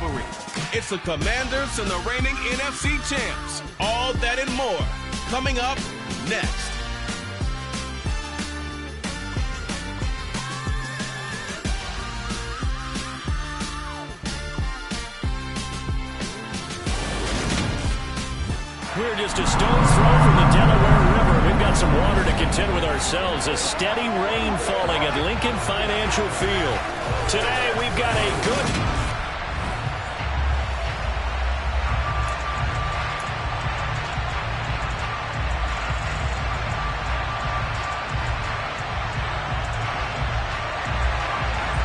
rivalry. It's the Commanders and the reigning NFC champs. All that and more coming up next. We're just a stone's throw from the Delaware River. We've got some water to contend with ourselves. A steady rain falling at Lincoln Financial Field. Today we've got a good...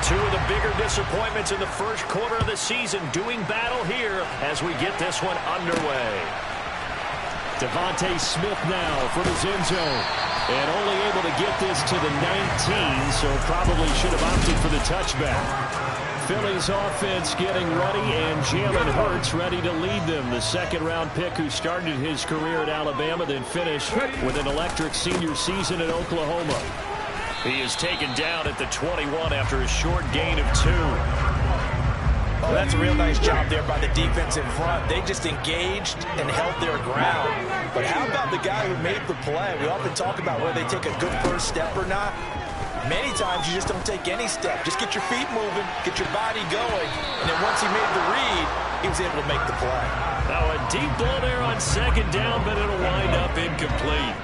Two of the bigger disappointments in the first quarter of the season doing battle here as we get this one underway. Devontae Smith now from his end zone. And only able to get this to the 19, so probably should have opted for the touchback. Philly's offense getting ready, and Jalen Hurts ready to lead them. The second-round pick who started his career at Alabama, then finished with an electric senior season at Oklahoma. He is taken down at the 21 after a short gain of 2. Well, that's a real nice job there by the defense in front. They just engaged and held their ground. But how about the guy who made the play? We often talk about whether they take a good first step or not. Many times you just don't take any step. Just get your feet moving, get your body going. And then once he made the read, he was able to make the play. Now a deep ball there on second down, but it'll wind up incomplete.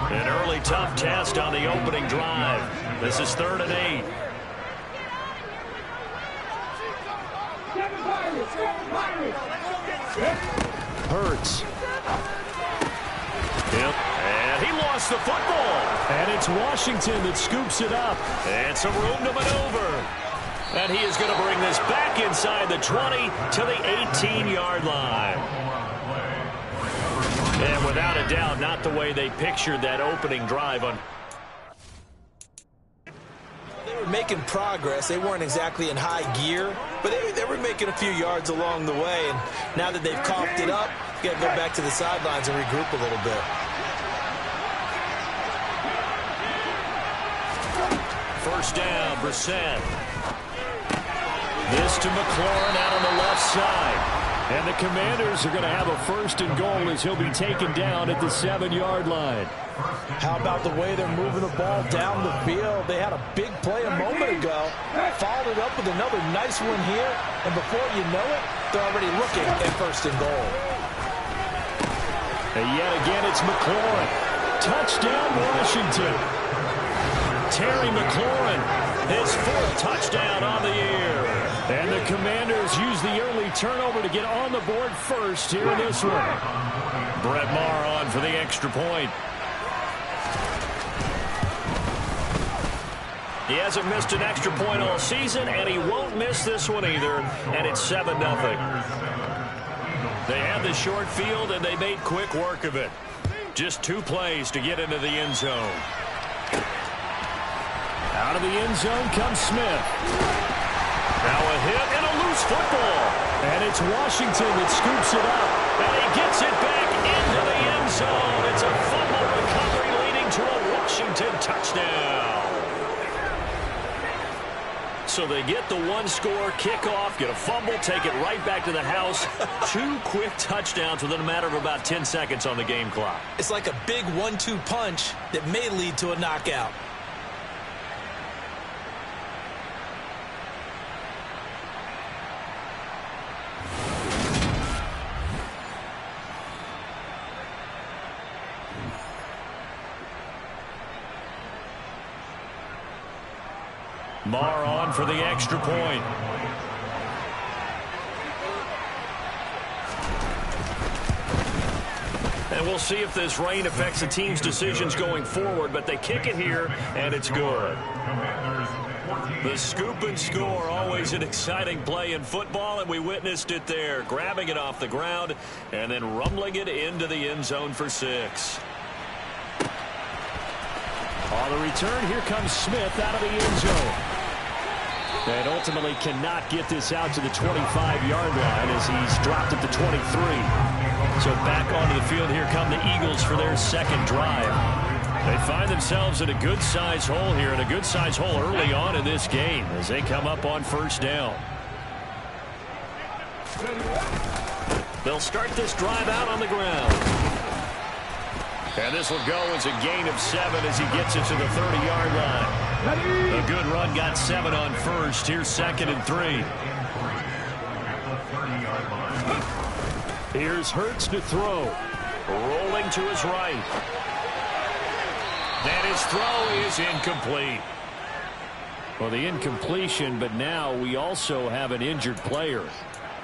An early tough test on the opening drive. This is 3rd and 8. Hurts. Yep. And he lost the football. And it's Washington that scoops it up. And some room to maneuver. And he is going to bring this back inside the 20 to the 18-yard line. And without a doubt, not the way they pictured that opening drive on. They were making progress. They weren't exactly in high gear, but they were making a few yards along the way. And now that they've coughed it up, you got to go back to the sidelines and regroup a little bit. First down, Brissett. This to McLaurin out on the left side. And the Commanders are going to have a 1st and goal as he'll be taken down at the 7-yard line. How about the way they're moving the ball down the field? They had a big play a moment ago. Followed it up with another nice one here. And before you know it, they're already looking at 1st and goal. And yet again, it's McLaurin. Touchdown, Washington. Terry McLaurin, his 4th touchdown on the year. And the Commanders use the early turnover to get on the board first here in this one. Brett Maher on for the extra point. He hasn't missed an extra point all season, and he won't miss this one either. And it's 7-0. They had the short field, and they made quick work of it. Just 2 plays to get into the end zone. Out of the end zone comes Smith. Now a hit and a loose football. And it's Washington that scoops it up. And he gets it back into the end zone. It's a fumble recovery leading to a Washington touchdown. So they get the 1-score kickoff, get a fumble, take it right back to the house. 2 quick touchdowns within a matter of about 10 seconds on the game clock. It's like a big 1-2 punch that may lead to a knockout. Maher on for the extra point. And we'll see if this rain affects the team's decisions going forward, but they kick it here, and it's good. The scoop and score, always an exciting play in football, and we witnessed it there, grabbing it off the ground and then rumbling it into the end zone for 6. On the return, here comes Smith out of the end zone. And ultimately cannot get this out to the 25-yard line as he's dropped at the 23. So back onto the field, here come the Eagles for their second drive. They find themselves in a good-sized hole here, and a good-sized hole early on in this game as they come up on 1st down. They'll start this drive out on the ground. And this will go as a gain of 7 as he gets it to the 30-yard line. A good run, got 7 on first. Here's 2nd and 3. Here's Hurts to throw. Rolling to his right. And his throw is incomplete. Well, the incompletion, but now we also have an injured player.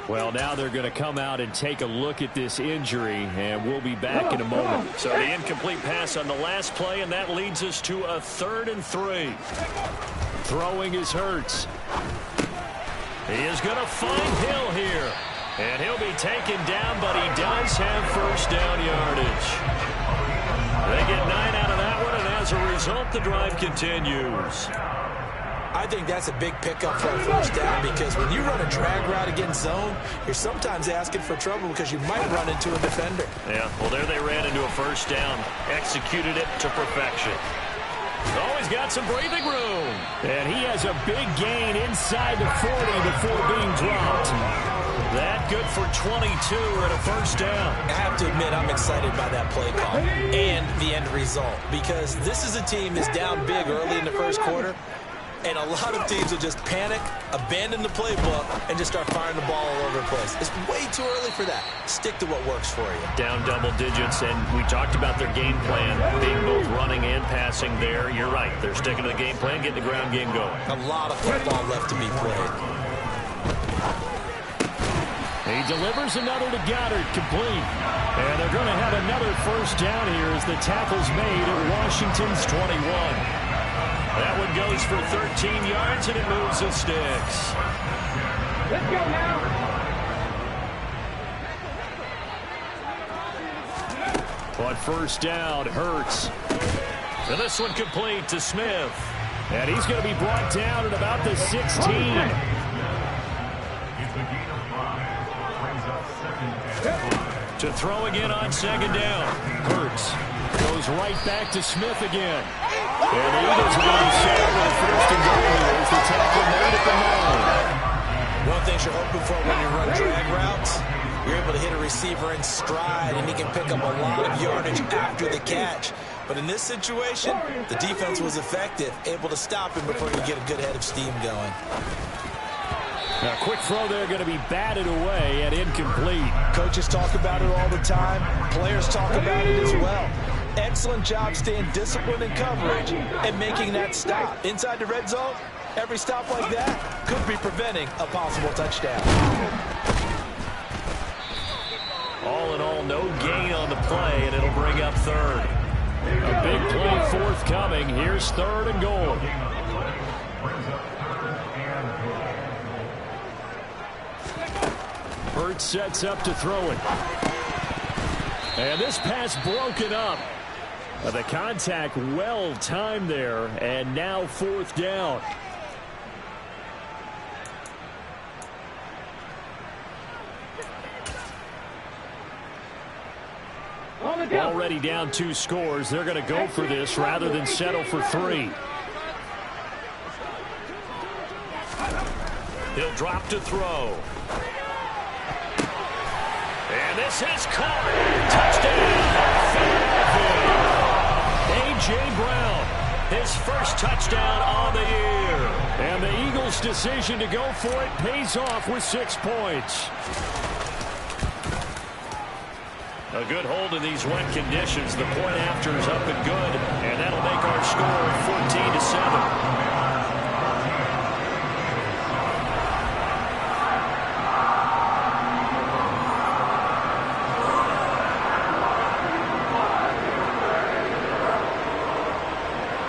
Well, now they're going to come out and take a look at this injury, and we'll be back in a moment. So the incomplete pass on the last play, and that leads us to a 3rd and 3. Throwing is Hurts. He is going to find Hill here. And he'll be taken down, but he does have first down yardage. They get 9 out of that one, and as a result, the drive continues. I think that's a big pickup for a first down, because when you run a drag route against zone, you're sometimes asking for trouble because you might run into a defender. Yeah, well, there they ran into a first down, executed it to perfection. Always got some breathing room. And he has a big gain inside the 40 before being dropped. That good for 22 and a first down. I have to admit, I'm excited by that play call and the end result, because this is a team that's down big early in the first quarter, and a lot of teams will just panic, abandon the playbook, and just start firing the ball all over the place. It's way too early for that. Stick to what works for you. Down double digits, and we talked about their game plan being both running and passing there. You're right. They're sticking to the game plan, getting the ground game going. A lot of football left to be played. He delivers another to Goddard, complete. And they're going to have another first down here as the tackle's made at Washington's 21. That one goes for 13 yards, and it moves the sticks. Let's go now. On first down, Hurts. And this one complete to Smith. And he's going to be brought down at about the 16. To throw again on second down. Hurts goes right back to Smith again. And the Eagles are going to be set up with first and goal here as the tackle made at the 9. One thing you're hoping for when you run drag routes, you're able to hit a receiver in stride, and he can pick up a lot of yardage after the catch. But in this situation, the defense was effective, able to stop him before he could get a good head of steam going. Now, quick throw there, going to be batted away and incomplete. Coaches talk about it all the time. Players talk about it as well. Excellent job staying disciplined in coverage and making that stop. Inside the red zone, every stop like that could be preventing a possible touchdown. All in all, no gain on the play, and it'll bring up third. A big play forthcoming. Here's 3rd and goal. Hurts sets up to throw it. And this pass broken up. The contact well timed there, and now 4th down. Already down 2 scores. They're going to go for this rather than settle for 3. He'll drop to throw. And this is caught. Touchdown. A.J. Brown, his first touchdown on the year. And the Eagles' decision to go for it pays off with 6 points. A good hold in these wet conditions. The point after is up and good. And that'll make our score 14-7.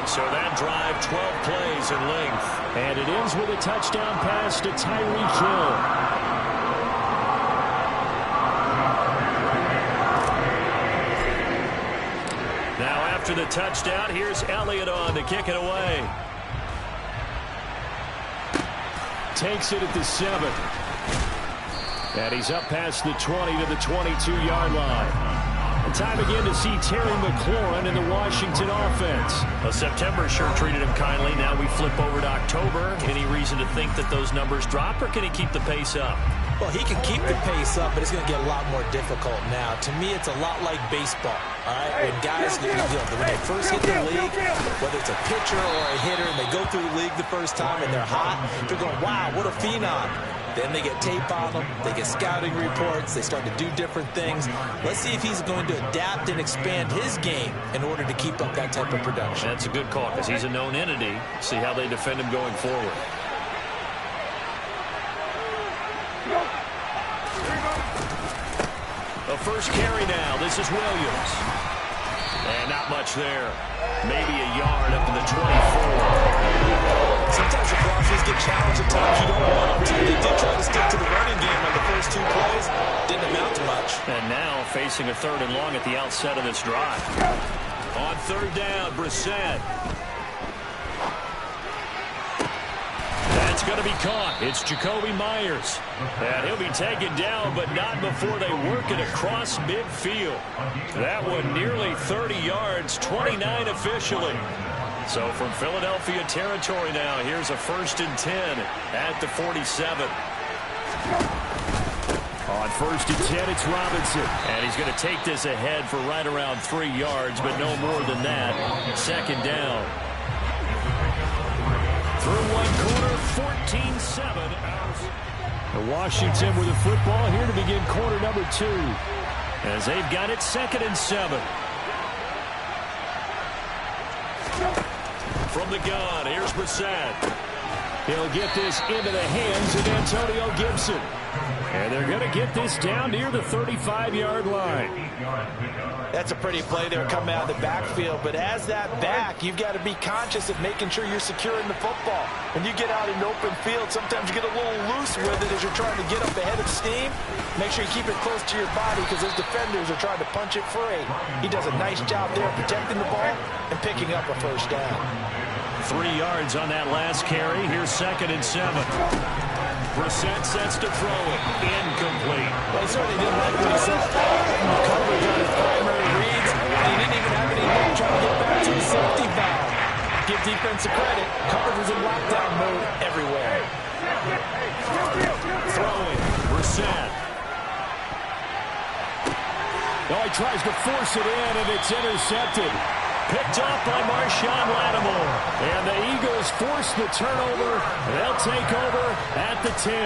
So that drive, 12 plays in length. And it ends with a touchdown pass to Tyreek Hill. Now after the touchdown, here's Elliott on to kick it away. Takes it at the 7. And he's up past the 20 to the 22-yard line. Time again to see Terry McLaurin in the Washington offense. Well, September sure treated him kindly. Now we flip over to October. Any reason to think that those numbers drop, or can he keep the pace up? Well, he can keep the pace up, but it's going to get a lot more difficult now. To me, it's a lot like baseball, all right? When guys, when they first hit the league, whether it's a pitcher or a hitter, and they go through the league the first time and they're hot, they're going, wow, what a phenom. Then they get tape on them, they get scouting reports, they start to do different things. Let's see if he's going to adapt and expand his game in order to keep up that type of production. That's a good call because he's a known entity. See how they defend him going forward. The first carry now. This is Williams. And not much there. Maybe a yard up to the 24. Sometimes the Broncos get challenged at times you don't want them to. They did try to stick to the running game on the first 2 plays. Didn't amount to much. And now facing a 3rd and long at the outset of this drive. On 3rd down, Brissett. That's going to be caught. It's Jacoby Myers. And he'll be taken down, but not before they work it across midfield. That one nearly 30 yards, 29 officially. So from Philadelphia territory now, here's a 1st and 10 at the 47. On 1st and 10, it's Robinson. And he's going to take this ahead for right around 3 yards, but no more than that. 2nd down. Through 1 quarter, 14-7. Washington with the football here to begin quarter number 2. As they've got it 2nd and 7. From the gun, here's Brissett. He'll get this into the hands of Antonio Gibson. And they're going to get this down near the 35-yard line. That's a pretty play there coming out of the backfield. But as that back, you've got to be conscious of making sure you're securing the football. When you get out in open field, sometimes you get a little loose with it as you're trying to get up ahead of steam. Make sure you keep it close to your body because those defenders are trying to punch it free. He does a nice job there protecting the ball and picking up a 1st down. 3 yards on that last carry. Here's 2nd and 7. Brissett sets to throw it. Incomplete. Well, he certainly didn't like what he saw. Coverage on his primary reads, and he didn't even have any help trying to get back to his safety valve. Give defensive credit. Coverage was in lockdown mode everywhere. Throwing. Brissett. Oh, he tries to force it in, and it's intercepted. Picked off by Marshawn Lattimore. And the Eagles force the turnover. They'll take over at the 10.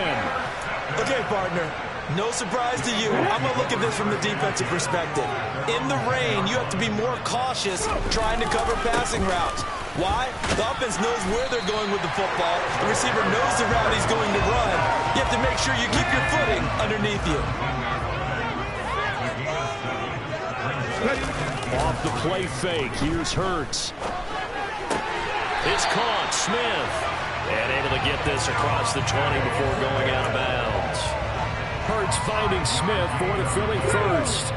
Okay, partner. No surprise to you. I'm going to look at this from the defensive perspective. In the rain, you have to be more cautious trying to cover passing routes. Why? The offense knows where they're going with the football. The receiver knows the route he's going to run. You have to make sure you keep your footing underneath you. Off the play fake, here's Hurts. It's caught, Smith. And able to get this across the 20 before going out of bounds. Hurts finding Smith for the Philly first.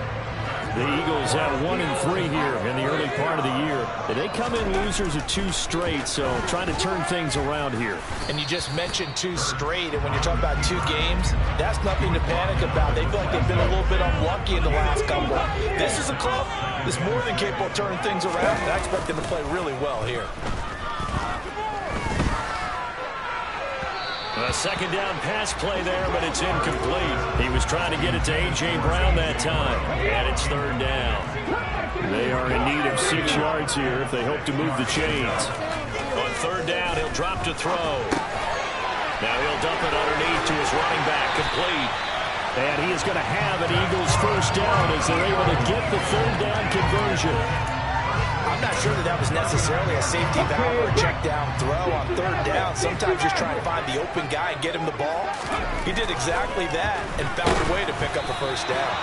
The Eagles have 1-3 here in the early part of the year. They come in losers of 2 straight, so trying to turn things around here. And you just mentioned 2 straight, and when you're talking about 2 games, that's nothing to panic about. They feel like they've been a little bit unlucky in the last couple. This is a club that's more than capable of turning things around. I expect them to play really well here. A 2nd down pass play there, but it's incomplete. He was trying to get it to A.J. Brown that time, and it's 3rd down. They are in need of 6 yards here if they hope to move the chains. On 3rd down, he'll drop to throw. Now he'll dump it underneath to his running back, complete. And he is going to have an Eagles 1st down as they're able to get the 3rd down conversion. I'm not sure that was necessarily a safety valve or a check down throw on 3rd down. Sometimes just trying to find the open guy and get him the ball. He did exactly that and found a way to pick up a 1st down.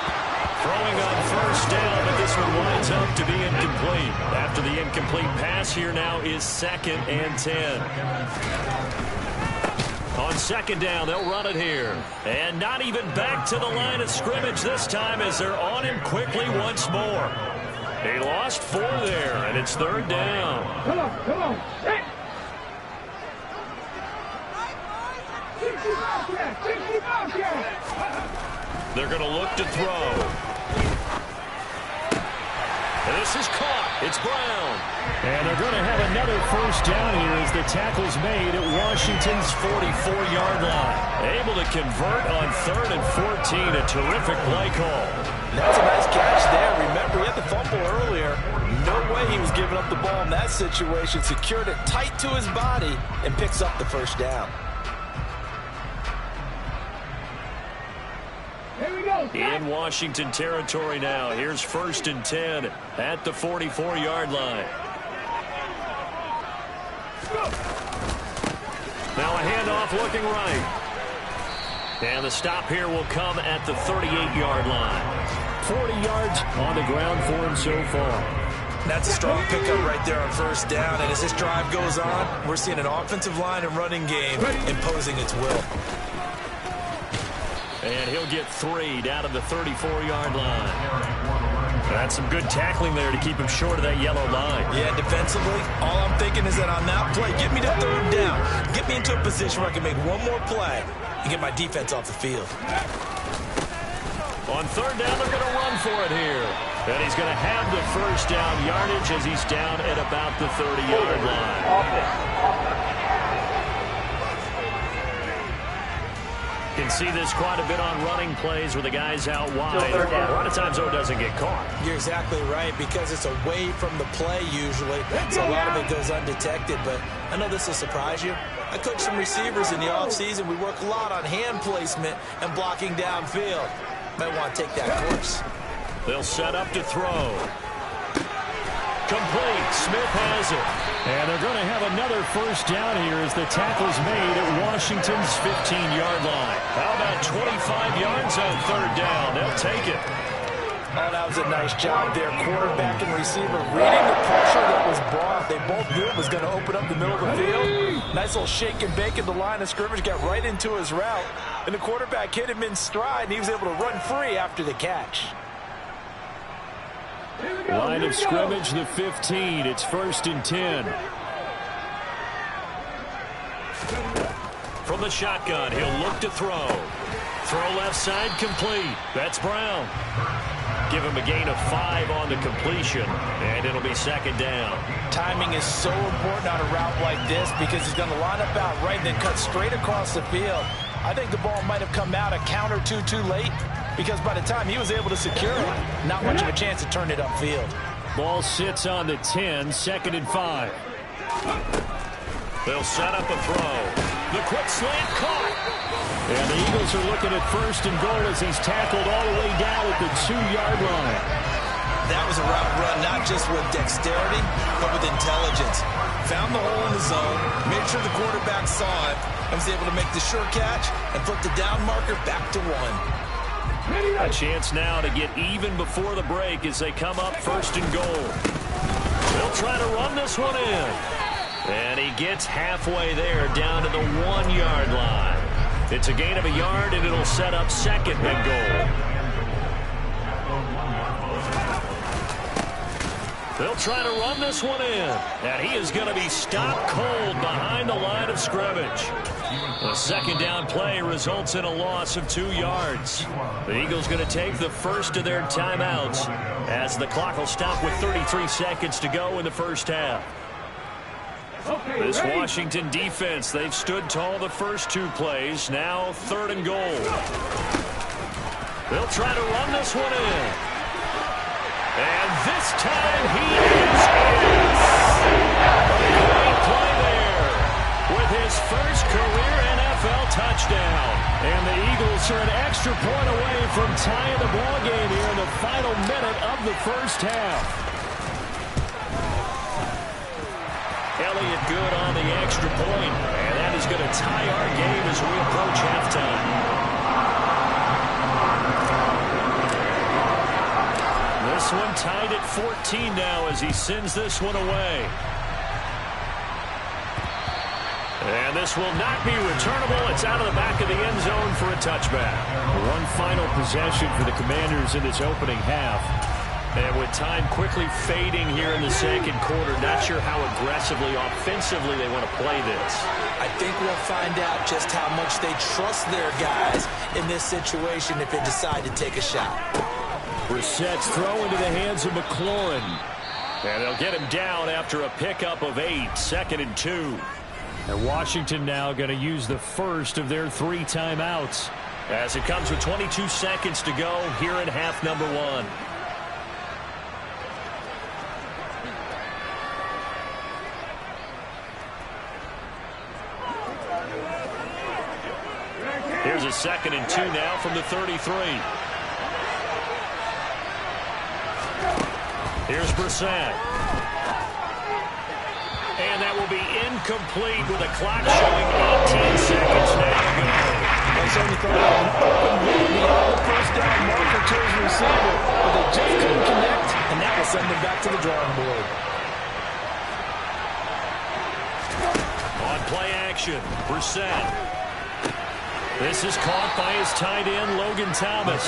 Throwing on 1st down, but this one winds up to be incomplete. After the incomplete pass, here now is 2nd and 10. On 2nd down, they'll run it here. And not even back to the line of scrimmage this time as they're on him quickly once more. He lost 4 there, and it's 3rd down. Come on. Hey. 65 yards. They're going to look to throw. And this is caught. It's Brown. And they're going to have another first down here as the tackle's made at Washington's 44-yard line. Able to convert on 3rd and 14. A terrific play call. That's a nice catch there. Remember, he had the fumble earlier. No way he was giving up the ball in that situation. Secured it tight to his body and picks up the first down. In Washington territory now. Here's 1st and 10 at the 44-yard line. Now a handoff looking right. And the stop here will come at the 38-yard line. 40 yards on the ground for him so far. That's a strong pickup right there on 1st down. And as this drive goes on, we're seeing an offensive line and running game imposing its will. And he'll get 3 down to the 34-yard line. That's some good tackling there to keep him short of that yellow line. Yeah, defensively, all I'm thinking is that on that play, get me to 3rd down. Get me into a position where I can make one more play and get my defense off the field. On 3rd down, they're going to run for it here. And he's going to have the first down yardage as he's down at about the 30-yard line. Can see this quite a bit on running plays where the guy's out wide. A lot of times, though, it doesn't get caught. You're exactly right, because it's away from the play usually, so a lot of it goes undetected. But I know this will surprise you. I coach some receivers in the offseason. We work a lot on hand placement and blocking downfield. Might want to take that course. They'll set up to throw. Complete. Smith has it. And they're going to have another first down here as the tackle's made at Washington's 15-yard line. How about 25 yards on 3rd down? They'll take it. Oh, that was a nice job there. Quarterback and receiver reading the pressure that was brought. They both knew it was going to open up the middle of the field. Nice little shake and bake at the line of scrimmage. Got right into his route. And the quarterback hit him in stride, and he was able to run free after the catch. Line of scrimmage, the 15. It's 1st and 10. From the shotgun, he'll look to throw. Throw left side, complete. That's Brown. Give him a gain of 5 on the completion, and it'll be 2nd down. Timing is so important on a route like this because he's going to line up out right and then cut straight across the field. I think the ball might have come out a count or two too late, because by the time he was able to secure it, not much of a chance to turn it upfield. Ball sits on the 10, 2nd and 5. They'll set up a throw. The quick slant caught. And the Eagles are looking at 1st and goal as he's tackled all the way down at the 2-yard line. That was a route run not just with dexterity, but with intelligence. Found the hole in the zone, made sure the quarterback saw it, and was able to make the sure catch and put the down marker back to 1. A chance now to get even before the break as they come up 1st and goal. They'll try to run this one in. And he gets halfway there down to the 1-yard line. It's a gain of a yard, and it'll set up 2nd and goal. They'll try to run this one in. And he is going to be stopped cold behind the line of scrimmage. A 2nd down play results in a loss of 2 yards. The Eagles going to take the first of their timeouts as the clock will stop with 33 seconds to go in the first half. This Washington defense, they've stood tall the first 2 plays. Now 3rd and goal. They'll try to run this one in. And this time he is in. Great play there with his first career NFL touchdown. And the Eagles are an extra point away from tying the ball game here in the final minute of the first half. Elliott good on the extra point, and that is going to tie our game as we approach halftime. This one tied at 14 now as he sends this one away. And this will not be returnable. It's out of the back of the end zone for a touchback. One final possession for the Commanders in this opening half. And with time quickly fading here in the 2nd quarter, not sure how aggressively, offensively they want to play this. I think we'll find out just how much they trust their guys in this situation if they decide to take a shot. Brissett's throw into the hands of McLaurin. And they'll get him down after a pickup of 8, 2nd and 2. And Washington now going to use the first of their 3 timeouts as it comes with 22 seconds to go here in half number 1. Here's a 2nd and 2 now from the 33. Here's Brissett. And that will be incomplete with a clock showing 18 seconds now to go. They certainly thought of an open look beyond the first down marker to his receiver, but they just couldn't connect, and that will send them back to the drawing board. On play action, Brissett. This is caught by his tight end, Logan Thomas.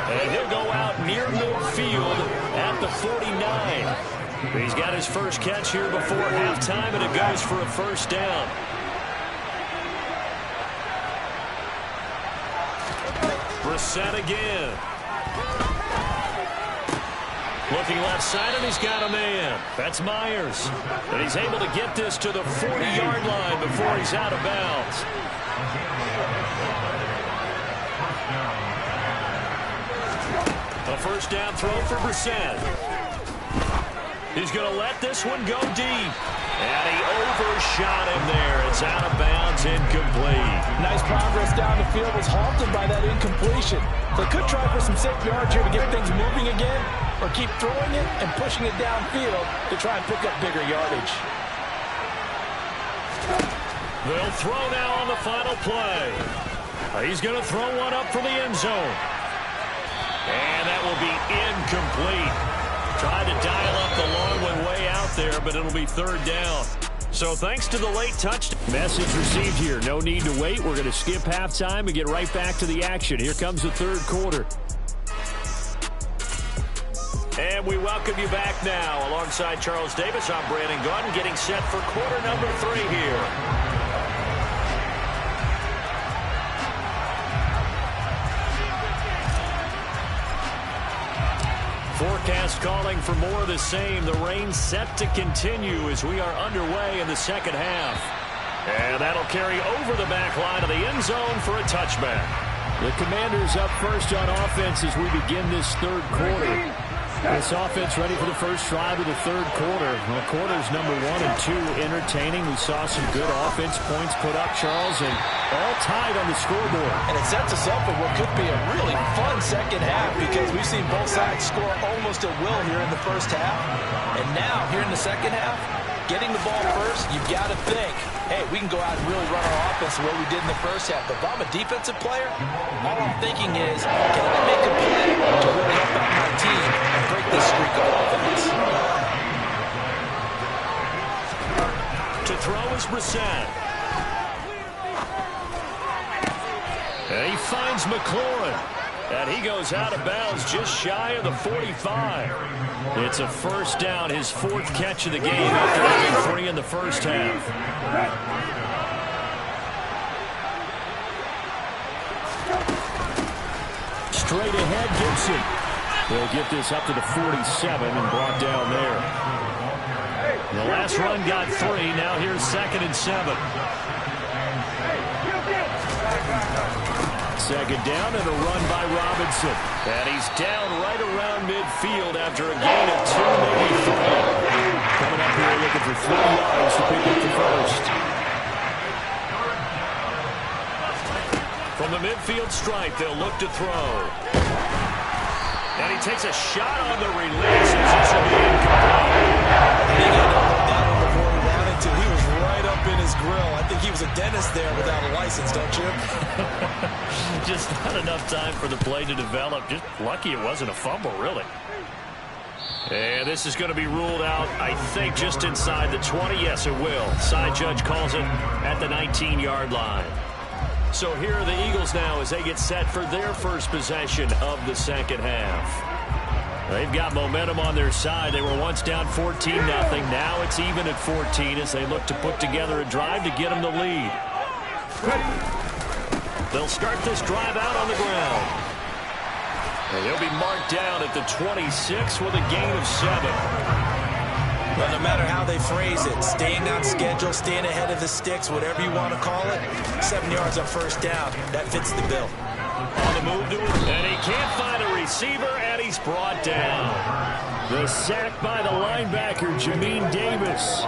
And he'll go out near midfield at the 49. He's got his first catch here before halftime, and it goes for a first down. Brissett again. Looking left side, and he's got a man. That's Myers. And he's able to get this to the 40-yard line before he's out of bounds. A first down throw for Brissett. He's going to let this one go deep. And he overshot him there. It's out of bounds, incomplete. Nice progress down the field, was halted by that incompletion. They could try for some safe yards here to get things moving again, or keep throwing it and pushing it downfield to try and pick up bigger yardage. They'll throw now on the final play. He's going to throw one up for the end zone. And that will be incomplete. Tried to dial up the long one way out there, but it'll be 3rd down. So thanks to the late touchdown. Message received here. No need to wait. We're going to skip halftime and get right back to the action. Here comes the 3rd quarter. And we welcome you back now. Alongside Charles Davis, I'm Brandon Gunn, getting set for quarter number 3 here. Forecast calling for more of the same. The rain set to continue as we are underway in the second half. And that'll carry over the back line of the end zone for a touchback. The Commanders up first on offense as we begin this 3rd quarter. This offense ready for the first drive of the 3rd quarter. Well, quarters number 1 and 2 entertaining. We saw some good offense points put up, Charles, and all tied on the scoreboard. And it sets us up for what could be a really fun second half, because we've seen both sides score almost at will here in the first half. And now, here in the second half, getting the ball first, you've got to think, hey, we can go out and really run our offense the way we did in the first half. But if I'm a defensive player, all I'm thinking is, can I make a play to really help out my team and break this streak of offense? To throw is Brissett. And he finds McLaurin. And he goes out of bounds just shy of the 45. It's a first down, his 4th catch of the game after having 3 in the first half. Straight ahead, Gibson. They'll get this up to the 47 and brought down there. The last run got 3. Now here's 2nd and 7. Second down and a run by Robinson. And he's down right around midfield after a gain of 2, maybe 3. Coming up here looking for 3 yards to pick up the first. From the midfield stripe, they'll look to throw. And he takes a shot on the release. This will be incomplete. He was right up in his grill. I think he was a dentist there without a license, don't you? Just not enough time for the play to develop. Just lucky it wasn't a fumble, really. And this is going to be ruled out, I think, just inside the 20. Yes, it will. Side judge calls it at the 19-yard line. So here are the Eagles now as they get set for their first possession of the second half. They've got momentum on their side. They were once down 14-0. Now it's even at 14 as they look to put together a drive to get them the lead. They'll start this drive out on the ground. And they'll be marked down at the 26 with a gain of 7. Well, no matter how they phrase it, staying on schedule, staying ahead of the sticks, whatever you want to call it, 7 yards on first down, that fits the bill. On the move to it, and he can't find a receiver, and he's brought down. The sack by the linebacker, Jamin Davis,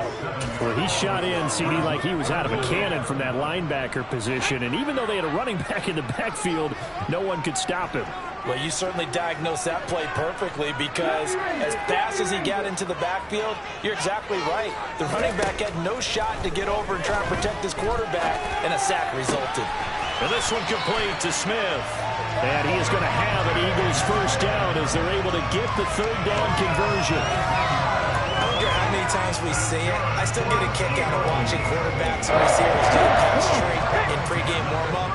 where he shot in, CD, like he was out of a cannon from that linebacker position. And even though they had a running back in the backfield, no one could stop him. Well, you certainly diagnosed that play perfectly, because as fast as he got into the backfield, you're exactly right. The running back had no shot to get over and try and protect his quarterback, and a sack resulted. And this one complete to Smith. And he is going to have an Eagles first down as they're able to get the third down conversion. I don't care how many times we see it, I still get a kick out of watching quarterbacks and receivers do the pass straight in pregame warm-up.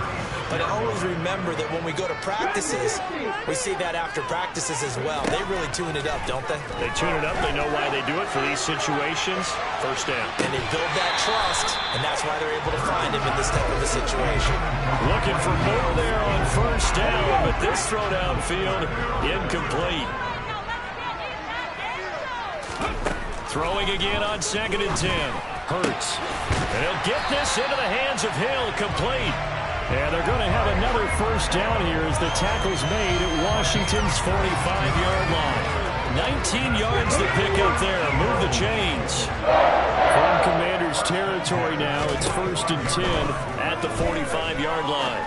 But I always remember that when we go to practices, we see that after practices as well. They really tune it up, don't they? They tune it up. They know why they do it for these situations. First down. And they build that trust, and that's why they're able to find him in this type of a situation. Looking for more there on first down, but this throw downfield incomplete. Throwing again on 2nd and 10. Hurts. And he'll get this into the hands of Hill, complete. And they're going to have another first down here as the tackle's made at Washington's 45-yard line. 19 yards to pick up there. Move the chains. From Commanders territory now, it's 1st and 10 at the 45-yard line.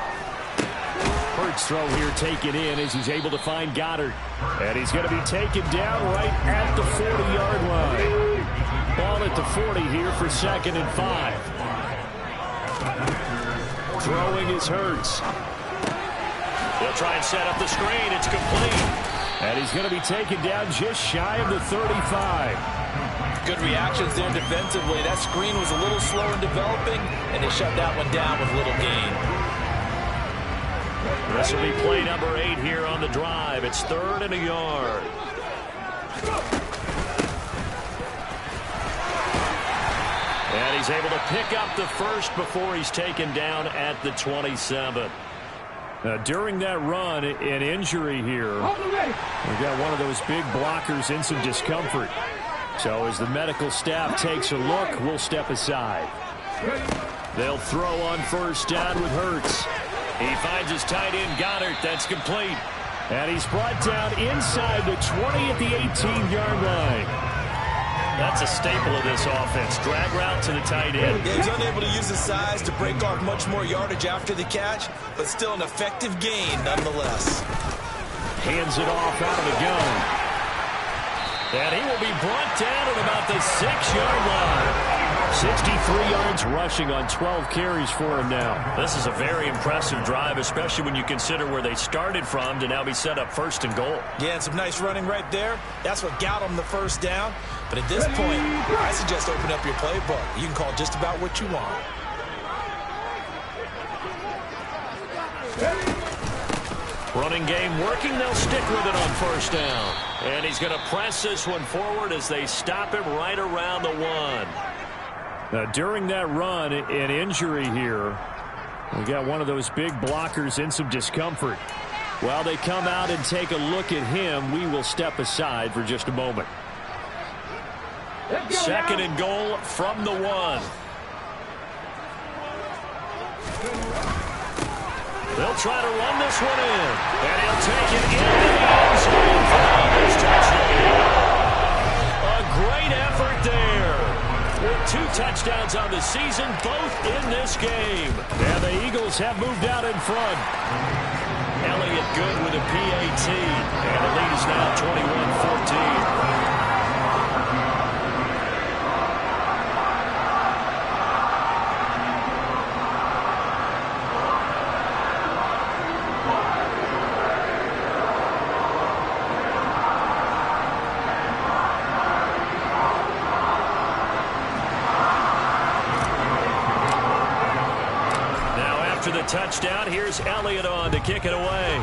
Hurts throw here taken in as he's able to find Goddard. And he's going to be taken down right at the 40-yard line. Ball at the 40 here for 2nd and 5. Throwing is Hurts. He'll try and set up the screen. It's complete. And he's going to be taken down just shy of the 35. Good reactions there defensively. That screen was a little slow in developing, and they shut that one down with little gain. This will be play number 8 here on the drive. It's 3rd and a yard. And he's able to pick up the first before he's taken down at the 27. During that run, an injury here. We've got one of those big blockers in some discomfort. So as the medical staff takes a look, we'll step aside. They'll throw on first down with Hurts. He finds his tight end, Goddard. That's complete. And he's brought down inside the 20 at the 18-yard line. That's a staple of this offense. Drag route to the tight end. Yeah, he's unable to use his size to break off much more yardage after the catch, but still an effective gain nonetheless. Hands it off out of the gun. And he will be brought down at about the 6-yard line. 63 yards rushing on 12 carries for him now. This is a very impressive drive, especially when you consider where they started from to now be set up 1st and goal. Yeah, and some nice running right there. That's what got them the first down. But at this point, I suggest open up your playbook. You can call just about what you want. Running game working. They'll stick with it on first down. And he's going to press this one forward as they stop him right around the 1. During that run, an injury here. We got one of those big blockers in some discomfort. While they come out and take a look at him, we will step aside for just a moment. 2nd and goal from the 1. They'll try to run this one in. And he'll take it into the end zone for the Eagles touchdown. A great effort there. With 2 touchdowns on the season, both in this game. And the Eagles have moved out in front. Elliott good with a PAT. And the lead is now 21-14. Touchdown. Here's Elliott on to kick it away.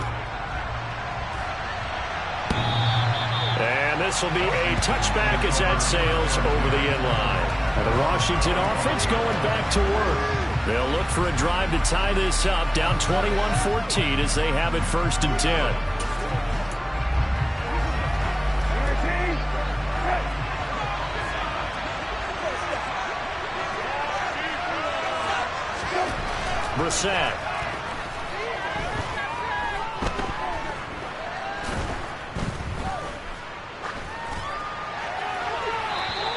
And this will be a touchback as that sails over the end line. And the Washington offense going back to work. They'll look for a drive to tie this up, down 21-14 as they have it 1st and 10. Brissett.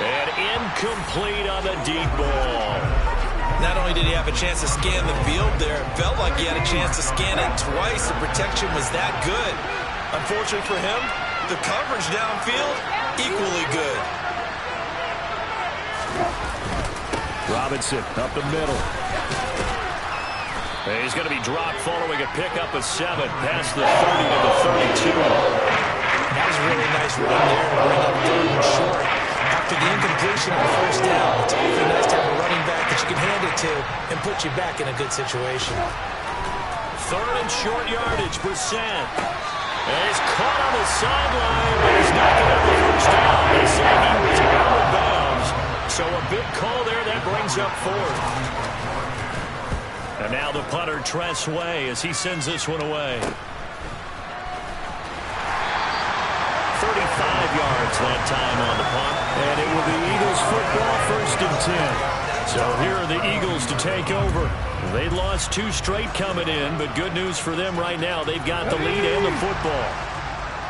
And incomplete on the deep ball. Not only did he have a chance to scan the field there, it felt like he had a chance to scan it twice. The protection was that good. Unfortunately for him, the coverage downfield, equally good. Robinson up the middle. He's going to be dropped following a pickup of 7 past the 30 to the 32. That was a really nice run there to bring up 3rd and short. After the incompletion on 1st down, it's awfully nice to have a running back that you can hand it to and put you back in a good situation. 3rd and short yardage, Brissett. And he's caught on the sideline, but he's not going to have the 1st down. They say he was out of bounds. So a big call there that brings up 4th. And now the punter, Tress Way, as he sends this one away. 35 yards that time on the punt. And it will be Eagles football, 1st and 10. So here are the Eagles to take over. They lost 2 straight coming in, but good news for them right now. They've got the lead and the football.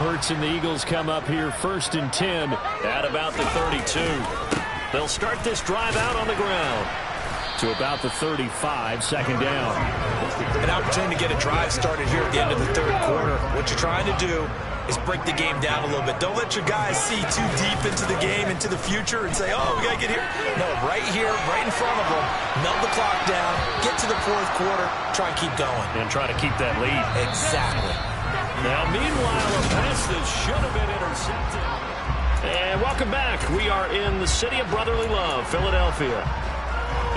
Hurts and the Eagles come up here 1st and 10 at about the 32. They'll start this drive out on the ground to about the 35, 2nd down. An opportunity to get a drive started here at the end of the 3rd quarter. What you're trying to do is break the game down a little bit. Don't let your guys see too deep into the game, into the future, and say, oh, we got to get here. No, right here, right in front of them, melt the clock down, get to the 4th quarter, try and keep going. And try to keep that lead. Exactly. Now, meanwhile, a pass that should have been intercepted. And welcome back. We are in the city of brotherly love, Philadelphia.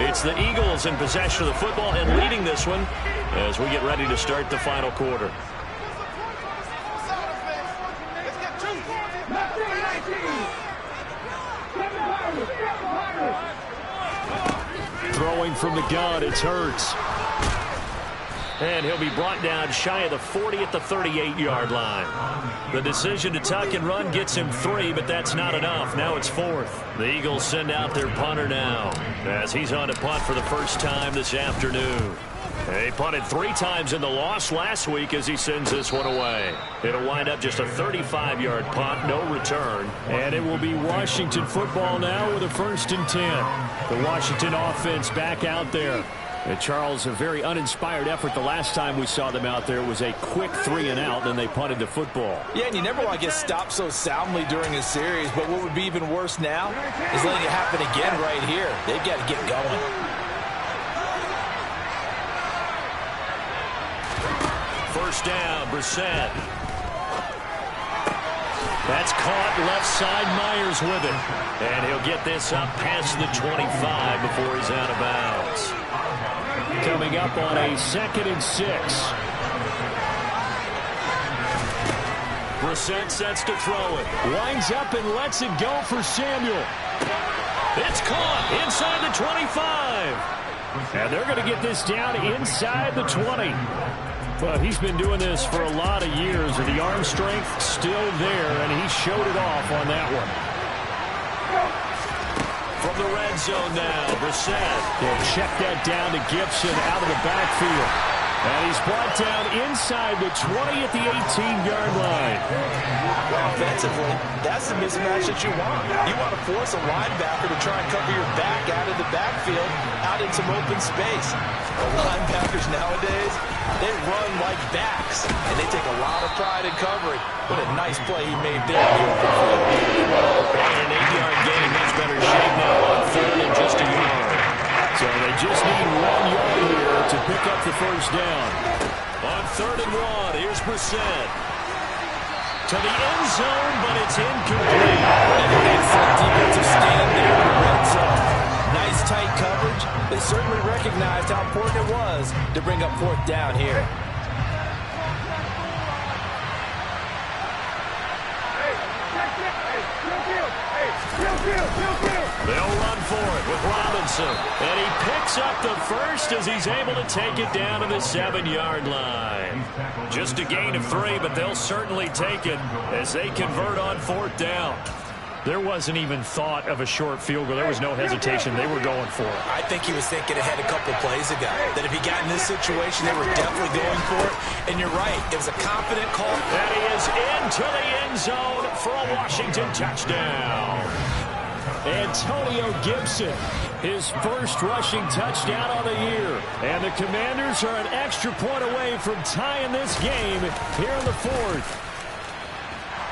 It's the Eagles in possession of the football and leading this one as we get ready to start the final quarter. Throwing from the gun, it's Hurts. And he'll be brought down shy of the 40 at the 38-yard line. The decision to tuck and run gets him 3, but that's not enough. Now it's 4th. The Eagles send out their punter now as he's on to punt for the first time this afternoon. He punted 3 times in the loss last week as he sends this one away. It'll wind up just a 35-yard punt, no return. And it will be Washington football now with a 1st and 10. The Washington offense back out there. And Charles, a very uninspired effort the last time we saw them out there was a quick 3 and out, then they punted the football. Yeah, and you never want to get stopped so soundly during a series, but what would be even worse now is letting it happen again right here. They've got to get going. First down, Brissett. That's caught left side, Myers with it. And he'll get this up past the 25 before he's out of bounds. Coming up on a 2nd and 6. Brissett sets to throw it. Winds up and lets it go for Samuel. It's caught inside the 25. And they're going to get this down inside the 20. But he's been doing this for a lot of years, and the arm strength still there, and he showed it off on that one. From the red zone now, Brissett. They'll check that down to Gibson out of the backfield. And he's brought down inside the 20 at the 18-yard line. Offensively, that's the mismatch that you want. You want to force a linebacker to try and cover your back out of the backfield, out in some open space. The linebackers nowadays, they run like backs, and they take a lot of pride in covering. What a nice play he made there. And an 8-yard gain, much better shape now on 3rd and just a yard. So they just need 1 yard here to pick up the first down. On 3rd and 1, here's Brissett. To the end zone, but it's incomplete. An excellent defensive stand there in the red zone. Nice tight coverage. They certainly recognized how important it was to bring up 4th down here. They'll run for it with Robinson. And he picks up the first as he's able to take it down to the 7-yard line. Just a gain of 3, but they'll certainly take it as they convert on 4th down. There wasn't even thought of a short field goal. There was no hesitation. They were going for it. I think he was thinking ahead a couple plays ago, that if he got in this situation, they were definitely going for it. And you're right, it was a confident call. And he is into the end zone for a Washington touchdown. Antonio Gibson, his first rushing touchdown of the year. And the Commanders are an extra point away from tying this game here in the fourth.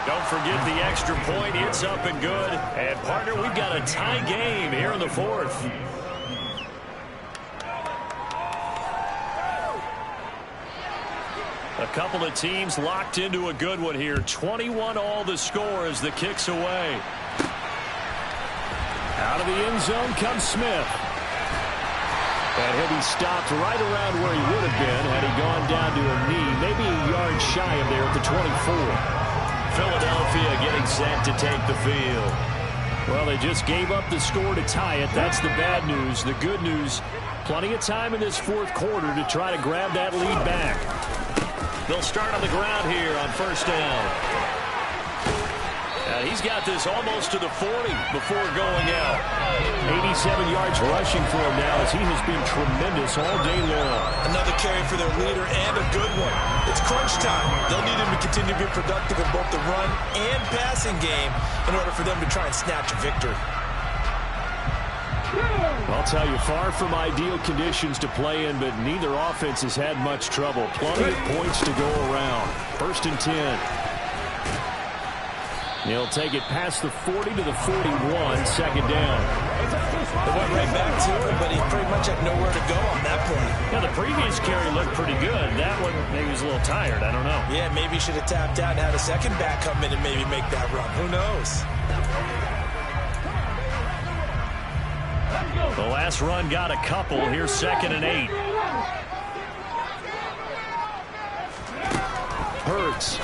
Don't forget the extra point. It's up and good. And, partner, we've got a tie game here in the fourth. A couple of teams locked into a good one here. 21 all the score as the kick's away. Out of the end zone comes Smith. And he'll be stopped right around where he would have been had he gone down to a knee, maybe a yard shy of there at the 24. Philadelphia getting set to take the field. Well, they just gave up the score to tie it. That's the bad news. The good news, plenty of time in this fourth quarter to try to grab that lead back. They'll start on the ground here on first down. And he's got this almost to the 40 before going out. 87 yards rushing for him now as he has been tremendous all day long. Another carry for their leader and a good one. It's crunch time. They'll need him to continue to be productive in both the run and passing game in order for them to try and snatch a victory. I'll tell you, far from ideal conditions to play in, but neither offense has had much trouble. Plenty of points to go around. First and 10. He'll take it past the 40 to the 41, second down. They went right back to him, but he pretty much had nowhere to go on that play. Yeah, the previous carry looked pretty good. That one, maybe he was a little tired. I don't know. Yeah, maybe he should have tapped out and had a second back come in and maybe make that run. Who knows? The last run got a couple. Here's second and 8. Hurts.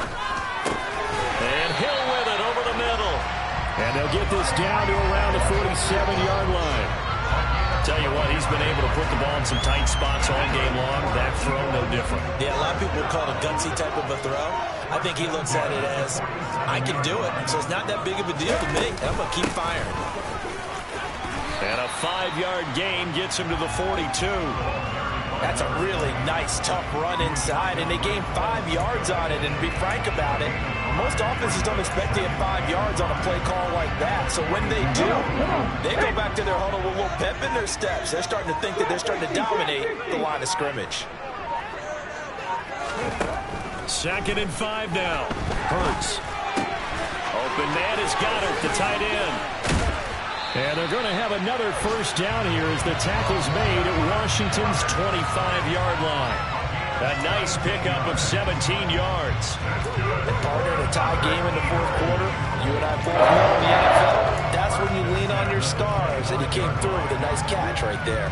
And Hill with it over the middle. And they'll get this down to around the 47-yard line. Tell you what, he's been able to put the ball in some tight spots all game long. That throw, no different. Yeah, a lot of people call it a gutsy type of a throw. I think he looks at it as, I can do it, so it's not that big of a deal to me. I'm going to keep firing. And a 5-yard gain gets him to the 42. That's a really nice, tough run inside, and they gained 5 yards on it. And to be frank about it, most offenses don't expect to get 5 yards on a play call like that. So when they do, they go back to their huddle with a little pep in their steps. They're starting to think that they're starting to dominate the line of scrimmage. Second and 5 now. Hurts. Open man is Goddard, the tight end. And they're going to have another first down here as the tackle's made at Washington's 25-yard line. A nice pickup of 17 yards. And partner, in a tie game in the fourth quarter, you and I both know in the NFL, that's when you lean on your stars, and he came through with a nice catch right there.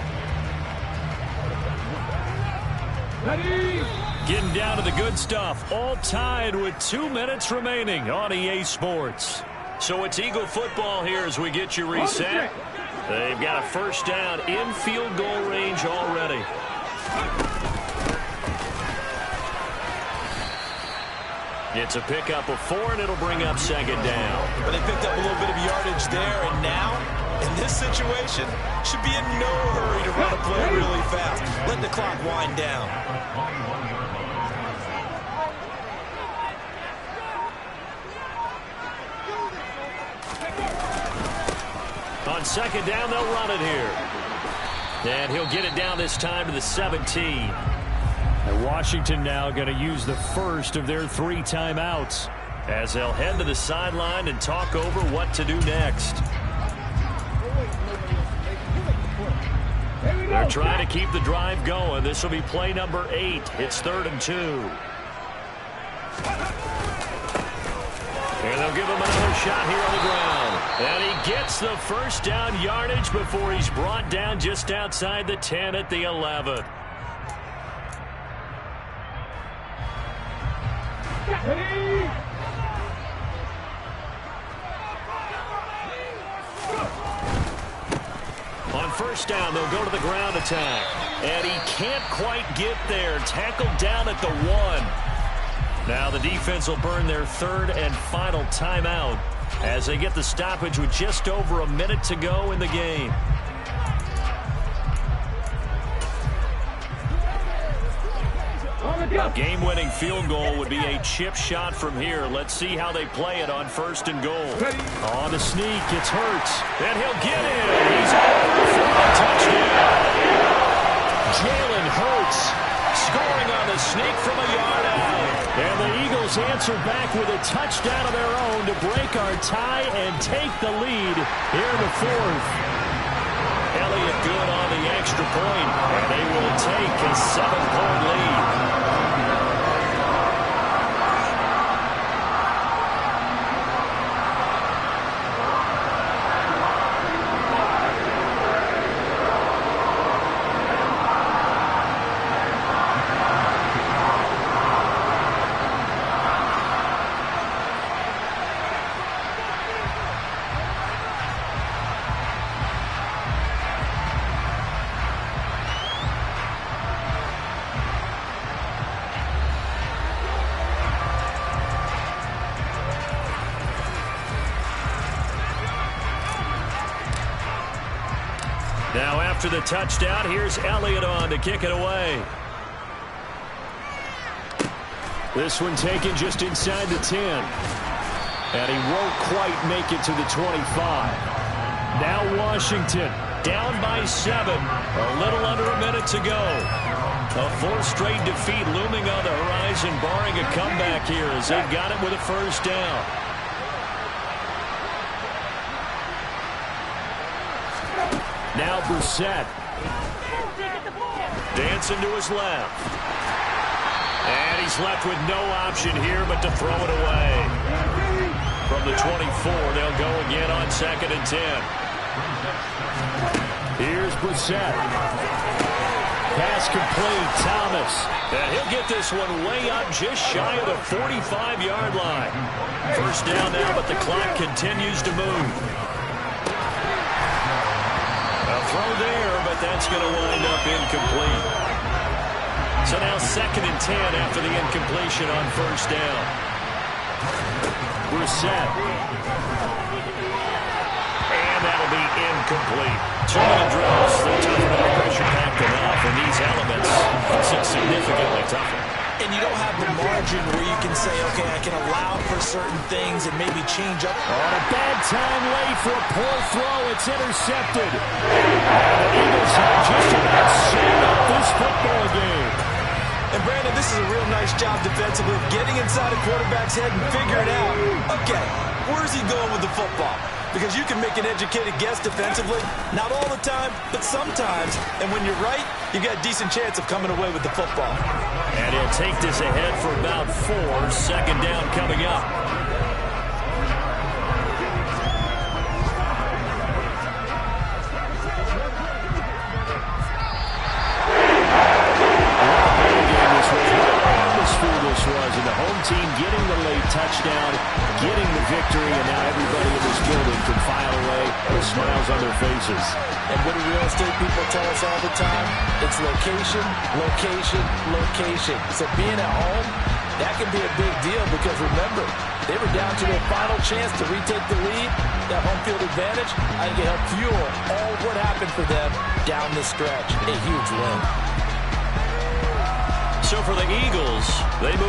Getting down to the good stuff, all tied with 2 minutes remaining on EA Sports. So it's Eagle football here as we get you reset. They've got a first down in field goal range already. It's a pickup of 4, and it'll bring up second down. But they picked up a little bit of yardage there, and now, in this situation, should be in no hurry to run a play really fast. Let the clock wind down. On second down, they'll run it here. And he'll get it down this time to the 17. And Washington now going to use the first of their 3 timeouts as they'll head to the sideline and talk over what to do next. They're trying to keep the drive going. This will be play number 8. It's 3rd and 2. And they'll give him another shot here on the ground. And he gets the first down yardage before he's brought down just outside the 10 at the 11. On first down, they'll go to the ground attack. And he can't quite get there. Tackled down at the 1. Now the defense will burn their 3rd and final timeout as they get the stoppage with just over a minute to go in the game. A game-winning field goal would be a chip shot from here. Let's see how they play it on 1st and goal. On the sneak, it's Hurts, and he'll get it. He's over for a touchdown. Jalen Hurts scoring on the sneak from a yard out. And the Eagles answer back with a touchdown of their own to break our tie and take the lead here in the 4th. Elliott good on the extra point, and they will take a 7-point lead. Now after the touchdown, here's Elliott on to kick it away. This one taken just inside the 10. And he won't quite make it to the 25. Now Washington down by 7. A little under a minute to go. A 4th straight defeat looming on the horizon, barring a comeback here as they've got it with a 1st down. Now Brissett. Dancing to his left. And he's left with no option here but to throw it away. From the 24, they'll go again on 2nd and 10. Here's Brissett. Pass complete, Thomas. And he'll get this one way up just shy of the 45-yard line. 1st down now, but the clock continues to move. Throw there, but that's going to wind up incomplete. So now 2nd and 10 after the incompletion on 1st down. Brissett. And that'll be incomplete. 2-minute drills, they're tough enough, pressure-packed enough, and these elements makes it significantly tougher. And you don't have the margin where you can say, okay, I can allow for certain things and maybe change up. On a bad time late for a poor throw. It's intercepted. And the Eagles have just about sealed up this football game. And Brandon, this is a real nice job defensively of getting inside a quarterback's head and figuring out, okay, where's he going with the football? Because you can make an educated guess defensively, not all the time, but sometimes. And when you're right, you've got a decent chance of coming away with the football. And he'll take this ahead for about 4. 2nd down coming up. This was, and the home team getting the late touchdown, getting the victory, and now everybody in this building can file away with smiles on their faces. And what do real estate people tell us all the time? It's location, location, location. So being at home, that can be a big deal because remember, they were down to their final chance to retake the lead. That home field advantage, I think it helped fuel all what happened for them down the stretch. A huge win. So for the Eagles, they move